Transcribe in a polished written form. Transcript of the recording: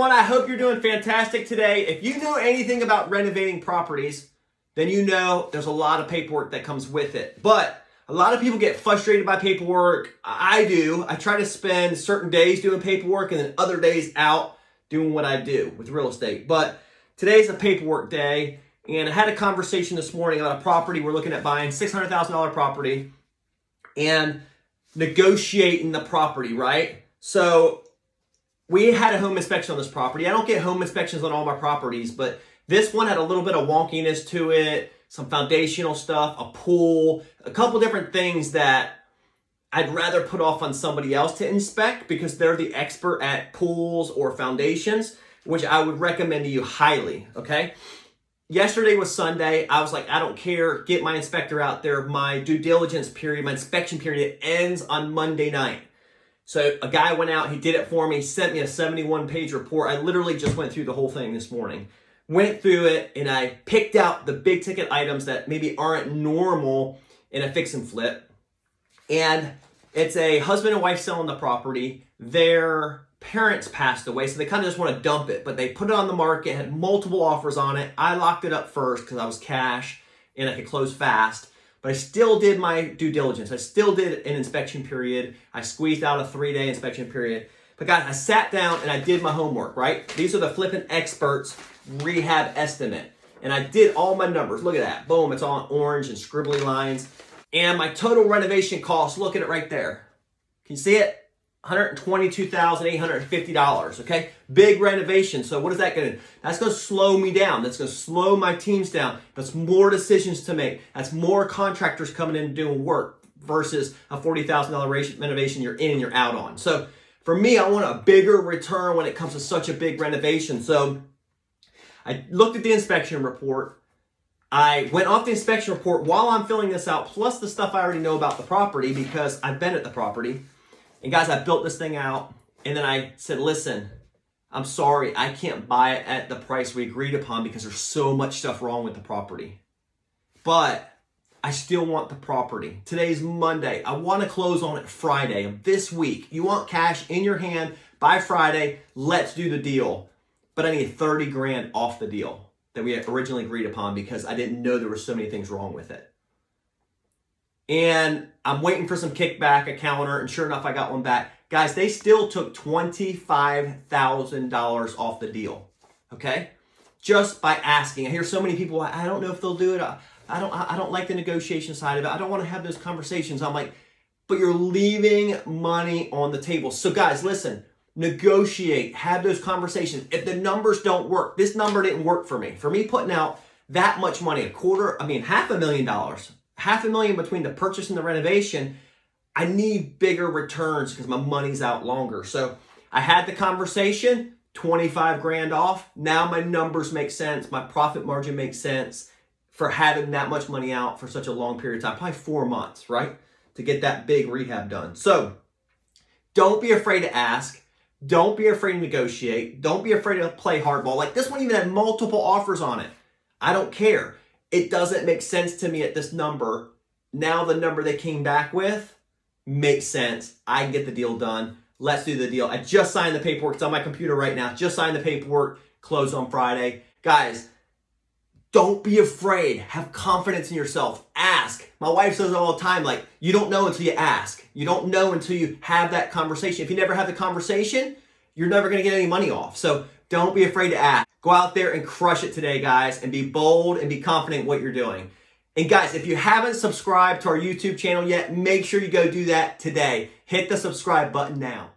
everyone. I hope you're doing fantastic today. If you know anything about renovating properties, then you know there's a lot of paperwork that comes with it. But a lot of people get frustrated by paperwork. I do. I try to spend certain days doing paperwork and then other days out doing what I do with real estate. But today's a paperwork day, and I had a conversation this morning about a property we're looking at buying, $600,000 property, and negotiating the property, right? So we had a home inspection on this property. I don't get home inspections on all my properties, but this one had a little bit of wonkiness to it, some foundational stuff, a pool, a couple different things that I'd rather put off on somebody else to inspect because they're the expert at pools or foundations, which I would recommend to you highly, okay? Yesterday was Sunday. I was like, I don't care. Get my inspector out there. My due diligence period, my inspection period ends on Monday night. So a guy went out, he did it for me, sent me a 71-page report. I literally just went through the whole thing this morning. Went through it, and I picked out the big ticket items that maybe aren't normal in a fix and flip. And it's a husband and wife selling the property. Their parents passed away, so they kind of just want to dump it. But they put it on the market, had multiple offers on it. I locked it up first because I was cash and I could close fast. But I still did my due diligence. I still did an inspection period. I squeezed out a 3-day inspection period. But guys, I sat down and I did my homework, right? These are the flipping experts rehab estimate. And I did all my numbers. Look at that. Boom, it's all orange and scribbly lines. And my total renovation cost, look at it right there. Can you see it? $122,850, okay? Big renovation. So what is that going to do? That's going to slow me down. That's going to slow my teams down. That's more decisions to make. That's more contractors coming in and doing work versus a $40,000 renovation you're in and you're out on. So for me, I want a bigger return when it comes to such a big renovation. So I looked at the inspection report. I went off the inspection report while I'm filling this out, plus the stuff I already know about the property because I've been at the property. And guys, I built this thing out, and then I said, listen, I'm sorry, I can't buy it at the price we agreed upon because there's so much stuff wrong with the property. But I still want the property. Today's Monday. I want to close on it Friday of this week. You want cash in your hand by Friday, let's do the deal. But I need 30 grand off the deal that we had originally agreed upon because I didn't know there were so many things wrong with it. And I'm waiting for some kickback, a counter, and sure enough, I got one back. Guys, they still took $25,000 off the deal, okay? Just by asking. I hear so many people, I don't know if they'll do it. I don't like the negotiation side of it. I don't want to have those conversations. I'm like, but you're leaving money on the table. So guys, listen, negotiate, have those conversations. If the numbers don't work, this number didn't work for me. For me putting out that much money, $500,000, $500,000 between the purchase and the renovation, I need bigger returns because my money's out longer. So I had the conversation, 25 grand off. Now my numbers make sense. My profit margin makes sense for having that much money out for such a long period of time, probably 4 months, right? To get that big rehab done. So don't be afraid to ask. Don't be afraid to negotiate. Don't be afraid to play hardball. Like this one even had multiple offers on it. I don't care. It doesn't make sense to me at this number. Now the number they came back with makes sense. I can get the deal done. Let's do the deal. I just signed the paperwork. It's on my computer right now. Just signed the paperwork. Close on Friday. Guys, don't be afraid. Have confidence in yourself. Ask. My wife says all the time, like, you don't know until you ask. You don't know until you have that conversation. If you never have the conversation, you're never going to get any money off. So don't be afraid to ask. Go out there and crush it today, guys, and be bold and be confident in what you're doing. And guys, if you haven't subscribed to our YouTube channel yet, make sure you go do that today. Hit the subscribe button now.